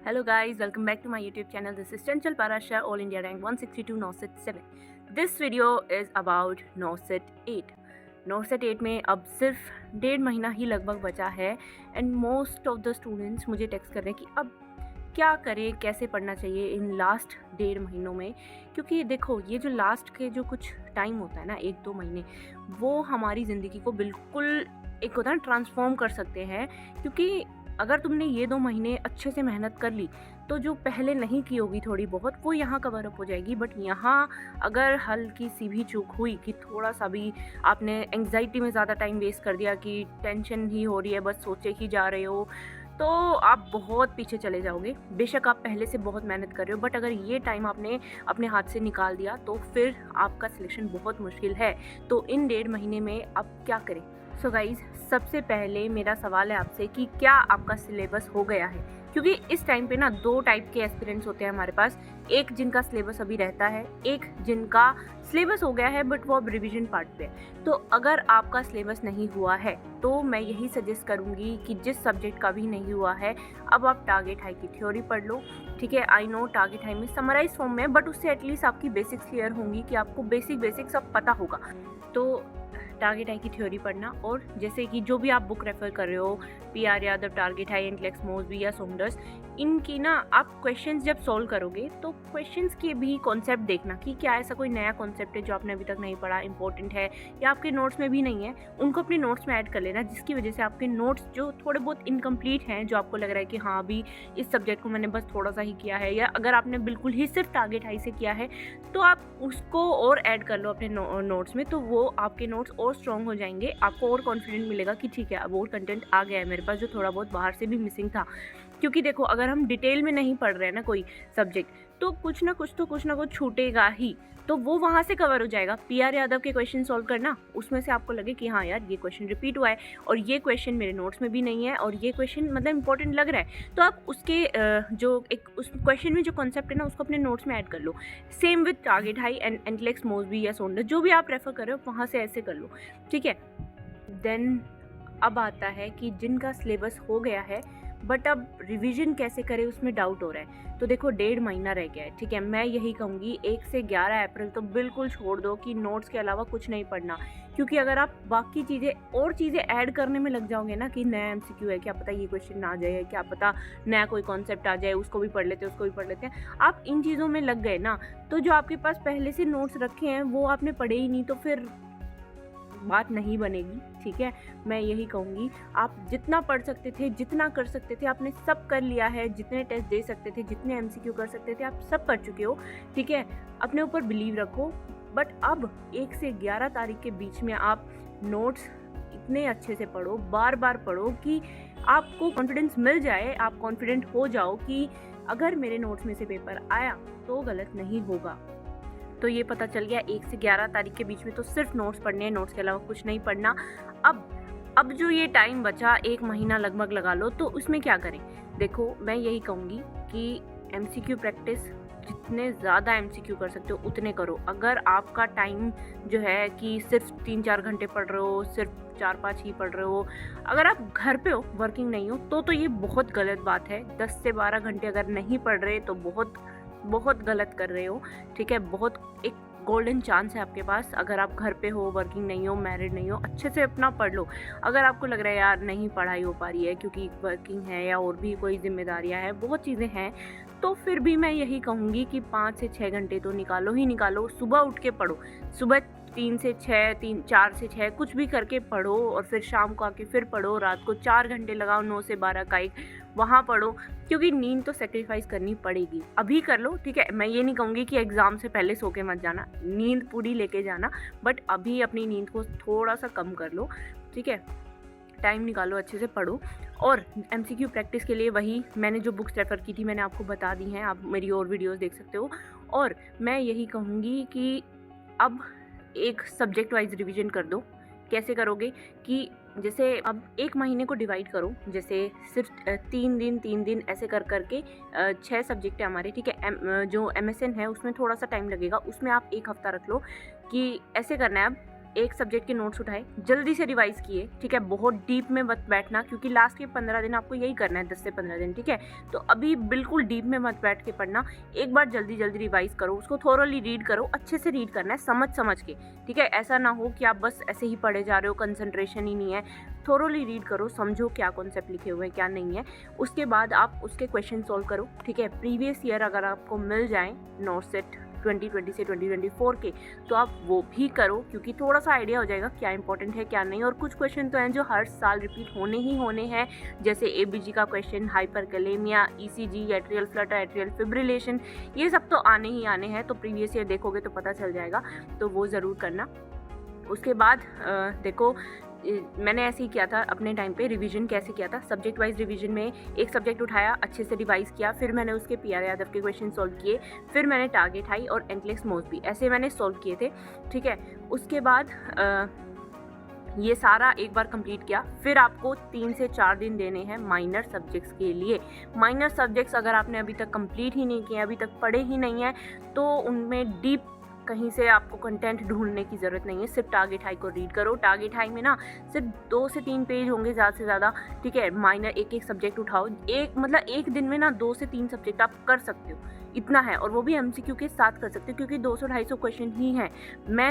Hello guys, welcome back to my YouTube channel. This is Chanchal Parashar, All India Rank 162 NOSET 7. This video is about NOSET 8. NOSET 8 में अब सिर्फ 1.5 महीना ही लगभग बचा है and most of the students मुझे text कर रहे हैं कि अब क्या करें, कैसे पढ़ना चाहिए इन लास्ट 1.5 महीनों में। क्योंकि देखो, ये जो लास्ट के जो कुछ टाइम होता है ना, 1-2 महीने, वो हमारी ज़िंदगी को बिल्कुल एक होता है ना ट्रांसफॉर्म कर सकते हैं। क्योंकि अगर तुमने ये 2 महीने अच्छे से मेहनत कर ली तो जो पहले नहीं की होगी थोड़ी बहुत, वो यहाँ कवर अप हो जाएगी। बट यहाँ अगर हल्की सी भी चूक हुई कि थोड़ा सा भी आपने एंग्जाइटी में ज़्यादा टाइम वेस्ट कर दिया कि टेंशन ही हो रही है, बस सोचे ही जा रहे हो, तो आप बहुत पीछे चले जाओगे। बेशक आप पहले से बहुत मेहनत कर रहे हो, बट अगर ये टाइम आपने अपने हाथ से निकाल दिया तो फिर आपका सिलेक्शन बहुत मुश्किल है। तो इन 1.5 महीने में आप क्या करें? सो गाइज, सबसे पहले मेरा सवाल है आपसे कि क्या आपका सिलेबस हो गया है? क्योंकि इस टाइम पे ना 2 टाइप के एस्पिरेंट्स होते हैं हमारे पास। एक जिनका सिलेबस अभी रहता है, एक जिनका सिलेबस हो गया है बट वो अब रिवीजन पार्ट पे है। तो अगर आपका सिलेबस नहीं हुआ है तो मैं यही सजेस्ट करूँगी कि जिस सब्जेक्ट का भी नहीं हुआ है, अब आप टारगेट हाई की थ्योरी पढ़ लो। ठीक है, आई नो टारगेट हाई में समराइज फॉर्म में, बट उससे एटलीस्ट आपकी बेसिक्स क्लियर होंगी कि आपको बेसिक सब पता होगा। तो टारगेट हाई की थ्योरी पढ़ना, और जैसे कि जो भी आप बुक रेफर कर रहे हो, PR Yadav, target high, इंटेलेक्स Mosby या सोमडर्स, इनकी ना आप क्वेश्चंस जब सॉल्व करोगे तो क्वेश्चंस के भी कॉन्सेप्ट देखना कि क्या ऐसा कोई नया कॉन्सेप्ट है जो आपने अभी तक नहीं पढ़ा, इंपॉर्टेंट है, या आपके नोट्स में भी नहीं है, उनको अपने नोट्स में ऐड कर लेना। जिसकी वजह से आपके नोट्स जो थोड़े बहुत इनकम्प्लीट हैं, जो आपको लग रहा है कि हाँ अभी इस सब्जेक्ट को मैंने बस थोड़ा सा ही किया है, या अगर आपने बिल्कुल ही सिर्फ टारगेट हाई से किया है, तो आप उसको और ऐड कर लो अपने नोट्स में। तो वो आपके नोट्स और स्ट्रॉन्ग हो जाएंगे, आपको और कॉन्फिडेंट मिलेगा कि ठीक है अब और कंटेंट आ गया है मेरे पास जो थोड़ा बहुत बाहर से भी मिसिंग था। क्योंकि देखो, अगर हम डिटेल में नहीं पढ़ रहे हैं ना कोई सब्जेक्ट, तो कुछ ना कुछ छूटेगा ही, तो वो वहाँ से कवर हो जाएगा। PR यादव के क्वेश्चन सॉल्व करना, उसमें से आपको लगे कि हाँ यार ये क्वेश्चन रिपीट हुआ है और ये क्वेश्चन मेरे नोट्स में भी नहीं है और ये क्वेश्चन मतलब इंपॉर्टेंट लग रहा है, तो आप उसके जो एक उस क्वेश्चन में जो कॉन्सेप्ट है ना उसको अपने नोट्स में ऐड कर लो। Same with Target High and NCLEX Mosby या सोंडर, जो भी आप रेफर कर रहे हो वहाँ से ऐसे कर लो। ठीक है, देन अब आता है कि जिनका सिलेबस हो गया है बट अब रिवीजन कैसे करें उसमें डाउट हो रहा है। तो देखो, 1.5 महीना रह गया है। ठीक है, मैं यही कहूँगी 1 से 11 अप्रैल तो बिल्कुल छोड़ दो कि नोट्स के अलावा कुछ नहीं पढ़ना। क्योंकि अगर आप बाकी चीज़ें ऐड करने में लग जाओगे ना कि नया MCQ है, क्या पता ये क्वेश्चन ना आ जाए, क्या पता नया कोई कॉन्सेप्ट आ जाए, उसको भी पढ़ लेते हैं, उसको भी पढ़ लेते हैं, आप इन चीज़ों में लग गए ना, तो जो आपके पास पहले से नोट्स रखे हैं वो आपने पढ़े ही नहीं, तो फिर बात नहीं बनेगी। ठीक है, मैं यही कहूँगी आप जितना पढ़ सकते थे, जितना कर सकते थे, आपने सब कर लिया है। जितने टेस्ट दे सकते थे, जितने MCQ कर सकते थे, आप सब कर चुके हो। ठीक है, अपने ऊपर बिलीव रखो। बट अब 1 से 11 तारीख के बीच में आप नोट्स इतने अच्छे से पढ़ो, बार बार पढ़ो कि आपको कॉन्फिडेंस मिल जाए, आप कॉन्फिडेंट हो जाओ कि अगर मेरे नोट्स में से पेपर आया तो गलत नहीं होगा। तो ये पता चल गया 1 से 11 तारीख के बीच में तो सिर्फ नोट्स पढ़ने हैं, नोट्स के अलावा कुछ नहीं पढ़ना। अब जो ये टाइम बचा, 1 महीना लगभग लगा लो, तो उसमें क्या करें? देखो, मैं यही कहूँगी कि MCQ प्रैक्टिस जितने ज़्यादा MCQ कर सकते हो उतने करो। अगर आपका टाइम जो है कि सिर्फ 3-4 घंटे पढ़ रहे हो, सिर्फ 4-5 ही पढ़ रहे हो, अगर आप घर पे हो, वर्किंग नहीं हो, तो ये बहुत गलत बात है। 10 से 12 घंटे अगर नहीं पढ़ रहे तो बहुत गलत कर रहे हो। ठीक है, बहुत एक गोल्डन चांस है आपके पास। अगर आप घर पे हो, वर्किंग नहीं हो, मैरिड नहीं हो, अच्छे से अपना पढ़ लो। अगर आपको लग रहा है यार नहीं पढ़ाई हो पा रही है क्योंकि वर्किंग है या और भी कोई जिम्मेदारियां हैं, बहुत चीज़ें हैं, तो फिर भी मैं यही कहूँगी कि 5 से 6 घंटे तो निकालो ही निकालो। सुबह उठ के पढ़ो, सुबह 4 से 6 कुछ भी करके पढ़ो, और फिर शाम को आके फिर पढ़ो, रात को 4 घंटे लगाओ, 9 से 12 का एक वहाँ पढ़ो। क्योंकि नींद तो सेक्रीफाइस करनी पड़ेगी, अभी कर लो। ठीक है, मैं ये नहीं कहूँगी कि एग्ज़ाम से पहले सो के मत जाना, नींद पूरी लेके जाना, बट अभी अपनी नींद को थोड़ा सा कम कर लो। ठीक है, टाइम निकालो, अच्छे से पढ़ो। और MCQ प्रैक्टिस के लिए वही मैंने जो बुक्स रेफ़र की थी मैंने आपको बता दी हैं, आप मेरी और वीडियोस देख सकते हो। और मैं यही कहूँगी कि अब एक सब्जेक्ट वाइज रिवीजन कर दो। कैसे करोगे कि जैसे अब 1 महीने को डिवाइड करो, जैसे सिर्फ 3 दिन ऐसे कर करके 6 सब्जेक्ट है हमारे। ठीक है, जो MSN है उसमें थोड़ा सा टाइम लगेगा, उसमें आप 1 हफ्ता रख लो कि ऐसे करना है। अब एक सब्जेक्ट के नोट्स उठाए, जल्दी से रिवाइज किए, ठीक है। बहुत डीप में मत बैठना, क्योंकि लास्ट के 15 दिन आपको यही करना है, 10 से 15 दिन, ठीक है। तो अभी बिल्कुल डीप में मत बैठ के पढ़ना, एक बार जल्दी जल्दी रिवाइज करो, उसको थोरोली रीड करो, अच्छे से रीड करना है, समझ समझ के, ठीक है। ऐसा ना हो कि आप बस ऐसे ही पढ़े जा रहे हो, कंसंट्रेशन ही नहीं है। थोरोली रीड करो, समझो क्या कॉन्सेप्ट लिखे हुए हैं क्या नहीं है, उसके बाद आप उसके क्वेश्चन सॉल्व करो, ठीक है। प्रीवियस ईयर अगर आपको मिल जाए नॉर्सेट 2020 से 2024 के, तो आप वो भी करो, क्योंकि थोड़ा सा आइडिया हो जाएगा क्या इंपॉर्टेंट है क्या नहीं। और कुछ क्वेश्चन तो हैं जो हर साल रिपीट होने ही होने हैं, जैसे एबीजी का question, hyperkalaemia, ECG, atrial Flutter, atrial fibrillation, ये सब तो आने ही आने हैं। तो प्रीवियस ईयर देखोगे तो पता चल जाएगा, तो वो ज़रूर करना। उसके बाद देखो, मैंने ऐसे ही किया था अपने टाइम पे। रिवीजन कैसे किया था, सब्जेक्ट वाइज रिवीजन में एक सब्जेक्ट उठाया, अच्छे से रिवाइज किया, फिर मैंने उसके पीआर यादव के क्वेश्चन सॉल्व किए, फिर मैंने टारगेट हाई और एंकलेक्स मोसबी ऐसे मैंने सॉल्व किए थे, ठीक है। उसके बाद ये सारा एक बार कंप्लीट किया, फिर आपको 3 से 4 दिन देने हैं माइनर सब्जेक्ट्स के लिए। माइनर सब्जेक्ट्स अगर आपने अभी तक कंप्लीट ही नहीं किए, अभी तक पढ़े ही नहीं है, तो उनमें डीप कहीं से आपको कंटेंट ढूंढने की ज़रूरत नहीं है, सिर्फ टारगेट हाई को रीड करो। टारगेट हाई में ना सिर्फ 2 से 3 पेज होंगे ज़्यादा से ज़्यादा, ठीक है। माइनर एक एक सब्जेक्ट उठाओ, एक दिन में ना 2 से 3 सब्जेक्ट आप कर सकते हो, इतना है। और वो भी एमसीक्यू के साथ कर सकते हो, क्योंकि 200-250 क्वेश्चन ही हैं। मैं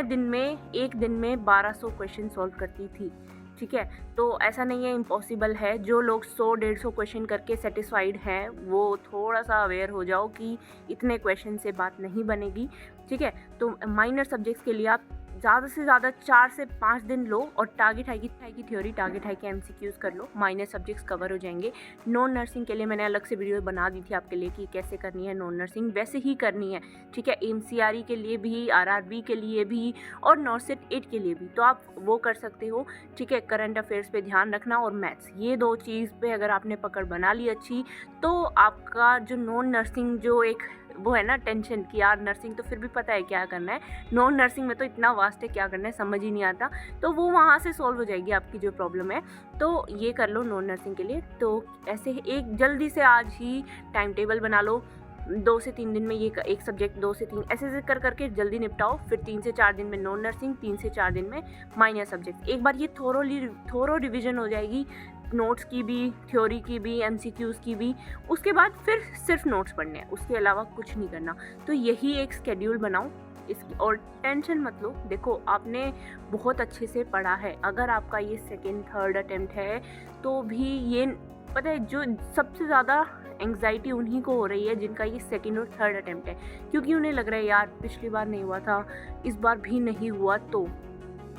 एक दिन में 1200 क्वेश्चन सॉल्व करती थी, ठीक है। तो ऐसा नहीं है इम्पॉसिबल है। जो लोग 100-150 क्वेश्चन करके सेटिस्फाइड हैं, वो थोड़ा सा अवेयर हो जाओ कि इतने क्वेश्चन से बात नहीं बनेगी, ठीक है। तो माइनर सब्जेक्ट्स के लिए आप ज़्यादा से ज़्यादा 4 से 5 दिन लो, और टारगेट हाई की थ्योरी, टारगेट हाई के एमसीक्यूज़ कर लो, माइनर सब्जेक्ट्स कवर हो जाएंगे। नॉन नर्सिंग के लिए मैंने अलग से वीडियो बना दी थी आपके लिए कि कैसे करनी है नॉन नर्सिंग, वैसे ही करनी है, ठीक है। एमसीआरई के लिए भी, आरआरबी के लिए भी, और नॉर्सेट 8 के लिए भी, तो आप वो कर सकते हो, ठीक है। करंट अफेयर्स पे ध्यान रखना और मैथ्स, ये 2 चीज़ पे अगर आपने पकड़ बना ली अच्छी, तो आपका जो नॉन नर्सिंग जो एक वो है ना टेंशन कि यार नर्सिंग तो फिर भी पता है क्या करना है, नॉन नर्सिंग में तो इतना वास्ट है, क्या करना है समझ ही नहीं आता, तो वो वहाँ से सॉल्व हो जाएगी आपकी जो प्रॉब्लम है। तो ये कर लो नॉन नर्सिंग के लिए। तो ऐसे एक जल्दी से आज ही टाइम टेबल बना लो, 2 से 3 दिन में ये एक सब्जेक्ट, 2 से 3 ऐसे कर करके जल्दी निपटाओ। फिर 3 से 4 दिन में नॉन नर्सिंग, 3 से 4 दिन में माइनर सब्जेक्ट। एक बार ये थोरो रिविजन हो जाएगी, नोट्स की भी, थ्योरी की भी, एमसीक्यूज़ की भी। उसके बाद फिर सिर्फ नोट्स पढ़ने हैं, उसके अलावा कुछ नहीं करना। तो यही एक स्केड्यूल बनाओ इसकी, और टेंशन मत लो। देखो, आपने बहुत अच्छे से पढ़ा है, अगर आपका ये 2nd 3rd अटेम्प्ट है तो भी ये पता है, जो सबसे ज़्यादा एंग्जाइटी उन्हीं को हो रही है जिनका ये 2nd और 3rd अटेम्प्ट है, क्योंकि उन्हें लग रहा है यार पिछली बार नहीं हुआ था, इस बार भी नहीं हुआ, तो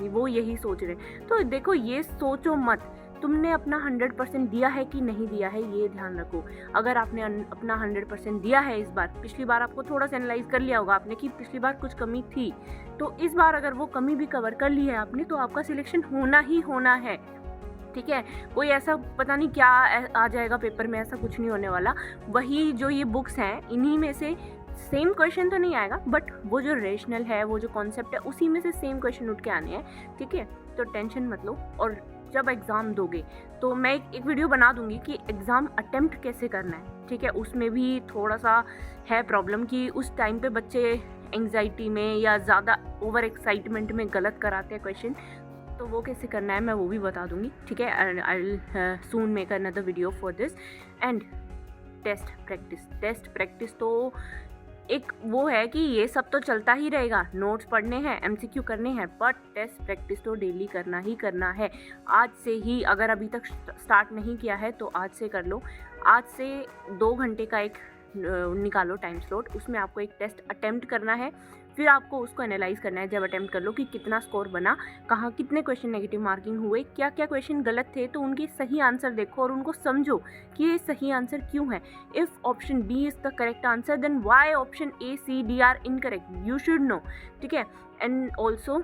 वो यही सोच रहे हैं। तो देखो, ये सोचो मत, तुमने अपना 100% दिया है कि नहीं दिया है, ये ध्यान रखो। अगर आपने अपना 100% दिया है इस बार, पिछली बार आपको थोड़ा सा एनालाइज कर लिया होगा आपने कि पिछली बार कुछ कमी थी, तो इस बार अगर वो कमी भी कवर कर ली है आपने, तो आपका सिलेक्शन होना ही होना है, ठीक है। कोई ऐसा पता नहीं क्या आ जाएगा पेपर में, ऐसा कुछ नहीं होने वाला। वही जो ये बुक्स हैं, इन्हीं में से सेम क्वेश्चन तो नहीं आएगा, बट वो जो रेशनल है, वो जो कॉन्सेप्ट है, उसी में से सेम क्वेश्चन उठ के आने हैं, ठीक है। तो टेंशन मत लो। और जब एग्ज़ाम दोगे तो मैं एक वीडियो बना दूंगी कि एग्ज़ाम अटेम्प्ट कैसे करना है, ठीक है। उसमें भी थोड़ा सा है प्रॉब्लम कि उस टाइम पे बच्चे एंग्जाइटी में या ज़्यादा ओवर एक्साइटमेंट में गलत कराते हैं क्वेश्चन, तो वो कैसे करना है मैं वो भी बता दूंगी, ठीक है। I will soon make another video for this. And test practice तो एक वो है कि ये सब तो चलता ही रहेगा, नोट्स पढ़ने हैं, एमसीक्यू करने हैं, बट टेस्ट प्रैक्टिस तो डेली करना ही करना है। आज से ही, अगर अभी तक स्टार्ट नहीं किया है तो आज से कर लो। आज से 2 घंटे का एक निकालो टाइम स्लॉट, उसमें आपको एक टेस्ट अटेम्प्ट करना है, फिर आपको उसको एनालाइज करना है जब अटेम्प्ट कर लो कि कितना स्कोर बना, कहाँ कितने क्वेश्चन नेगेटिव मार्किंग हुए, क्या क्या क्वेश्चन गलत थे, तो उनके सही आंसर देखो और उनको समझो कि ये सही आंसर क्यों है। If option B is the correct answer, then why option A C D are incorrect, you should know, ठीक है। एंड ऑल्सो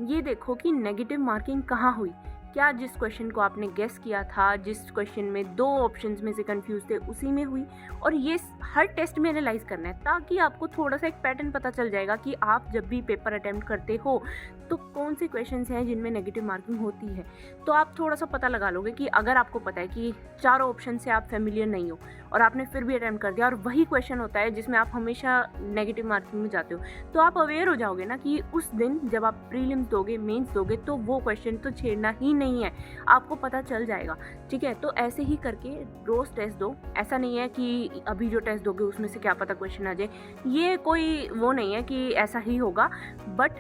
ये देखो कि नेगेटिव मार्किंग कहाँ हुई, क्या जिस क्वेश्चन को आपने गेस किया था, जिस क्वेश्चन में 2 ऑप्शंस में से कंफ्यूज थे, उसी में हुई। और ये हर टेस्ट में एनालाइज करना है, ताकि आपको थोड़ा सा एक पैटर्न पता चल जाएगा कि आप जब भी पेपर अटेम्प्ट करते हो तो कौन से क्वेश्चंस हैं जिनमें नेगेटिव मार्किंग होती है। तो आप थोड़ा सा पता लगा लोगे कि अगर आपको पता है कि चारों ऑप्शन से आप फेमिलियर नहीं हो और आपने फिर भी अटैम्प्ट कर दिया और वही क्वेश्चन होता है जिसमें आप हमेशा नेगेटिव मार्किंग में जाते हो, तो आप अवेयर हो जाओगे ना कि उस दिन जब आप प्रीलिम्स दोगे, मेंस दोगे, तो वो क्वेश्चन तो छेड़ना ही नहीं है, आपको पता चल जाएगा। ठीक है, तो ऐसे ही करके रोज़ टेस्ट दो। ऐसा नहीं है कि अभी जो टेस्ट दोगे उसमें से क्या पता क्वेश्चन आ जाए, ये कोई वो नहीं है कि ऐसा ही होगा। बट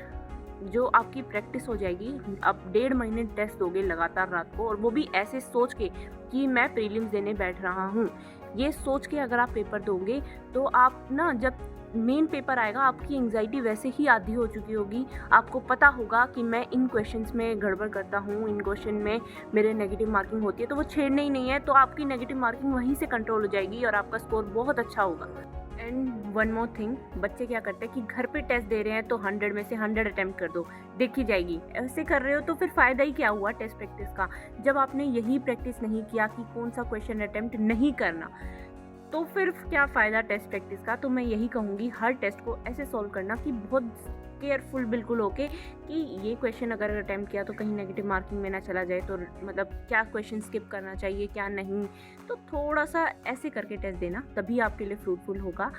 जो आपकी प्रैक्टिस हो जाएगी, आप 1.5 महीने टेस्ट दोगे लगातार रात को, और वो भी ऐसे सोच के कि मैं प्रीलिम्स देने बैठ रहा हूँ, ये सोच के अगर आप पेपर दोगे तो आप ना जब मेन पेपर आएगा आपकी एंग्जाइटी वैसे ही आधी हो चुकी होगी। आपको पता होगा कि मैं इन क्वेश्चंस में गड़बड़ करता हूँ, इन क्वेश्चन में मेरे नेगेटिव मार्किंग होती है, तो वो छेड़ने ही नहीं है, तो आपकी नेगेटिव मार्किंग वहीं से कंट्रोल हो जाएगी और आपका स्कोर बहुत अच्छा होगा। एंड वन मोर थिंग, बच्चे क्या करते हैं कि घर पे टेस्ट दे रहे हैं तो 100 में से 100 अटैम्प्ट कर दो, देखी जाएगी। ऐसे कर रहे हो तो फिर फ़ायदा ही क्या हुआ टेस्ट प्रैक्टिस का, जब आपने यही प्रैक्टिस नहीं किया कि कौन सा क्वेश्चन अटैम्प्ट नहीं करना, तो फिर क्या फ़ायदा टेस्ट प्रैक्टिस का। तो मैं यही कहूँगी, हर टेस्ट को ऐसे सॉल्व करना कि बहुत केयरफुल बिल्कुल होके कि ये क्वेश्चन अगर अटैम्प्ट किया तो कहीं नेगेटिव मार्किंग में ना चला जाए, तो मतलब क्या क्वेश्चन स्किप करना चाहिए क्या नहीं, तो थोड़ा सा ऐसे करके टेस्ट देना, तभी आपके लिए फ्रूटफुल होगा।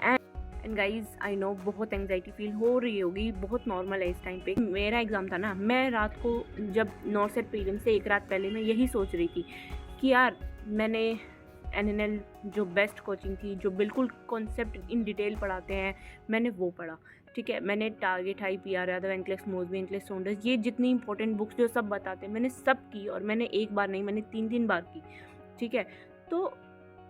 एंड गाइज आई नो बहुत एंग्जाइटी फील हो रही होगी, बहुत नॉर्मल है इस टाइम पे। मेरा एग्ज़ाम था ना, मैं रात को जब नॉर्सेट प्रीलिम से एक रात पहले मैं यही सोच रही थी कि यार मैंने NNL जो बेस्ट कोचिंग थी, जो बिल्कुल कॉन्सेप्ट इन डिटेल पढ़ाते हैं, मैंने वो पढ़ा। ठीक है, मैंने Target High, PR Yadav, NCLEX Mosby, NCLEX Saunders, ये जितनी इंपॉर्टेंट बुक्स जो सब बताते हैं मैंने सब की, और मैंने एक बार नहीं, मैंने 3 बार की। ठीक है, तो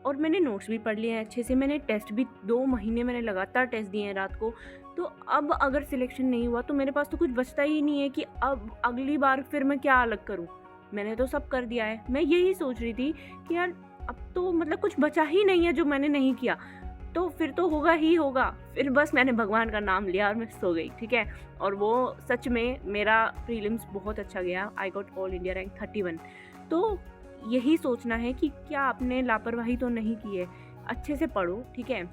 और मैंने नोट्स भी पढ़ लिए हैं अच्छे से, मैंने टेस्ट भी 2 महीने मैंने लगातार टेस्ट दिए हैं रात को। तो अब अगर सिलेक्शन नहीं हुआ तो मेरे पास तो कुछ बचता ही नहीं है कि अब अगली बार फिर मैं क्या अलग करूँ, मैंने तो सब कर दिया है। मैं यही सोच रही थी कि यार अब तो मतलब कुछ बचा ही नहीं है जो मैंने नहीं किया, तो फिर तो होगा ही होगा। फिर बस मैंने भगवान का नाम लिया और मैं सो गई। ठीक है, और वो सच में मेरा प्रीलिम्स बहुत अच्छा गया, I got all India rank 31। तो यही सोचना है कि क्या आपने लापरवाही तो नहीं की है, अच्छे से पढ़ो। ठीक है,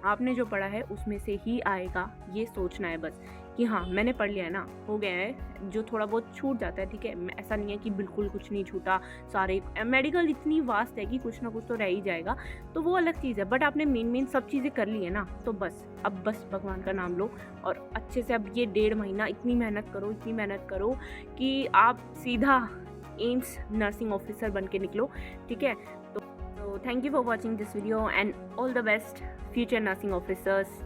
आपने जो पढ़ा है उसमें से ही आएगा, ये सोचना है बस कि हाँ मैंने पढ़ लिया है ना, हो गया है, जो थोड़ा बहुत छूट जाता है। ठीक है, ऐसा नहीं है कि बिल्कुल कुछ नहीं छूटा, सारे मेडिकल इतनी वास्ट है कि कुछ ना कुछ तो रह ही जाएगा, तो वो अलग चीज़ है। बट आपने मेन सब चीज़ें कर ली है ना, तो बस अब बस भगवान का नाम लो और अच्छे से अब ये 1.5 महीना इतनी मेहनत करो कि आप सीधा एम्स नर्सिंग ऑफिसर बन के निकलो। ठीक है, तो thank you for watching this video and all the best future nursing officers.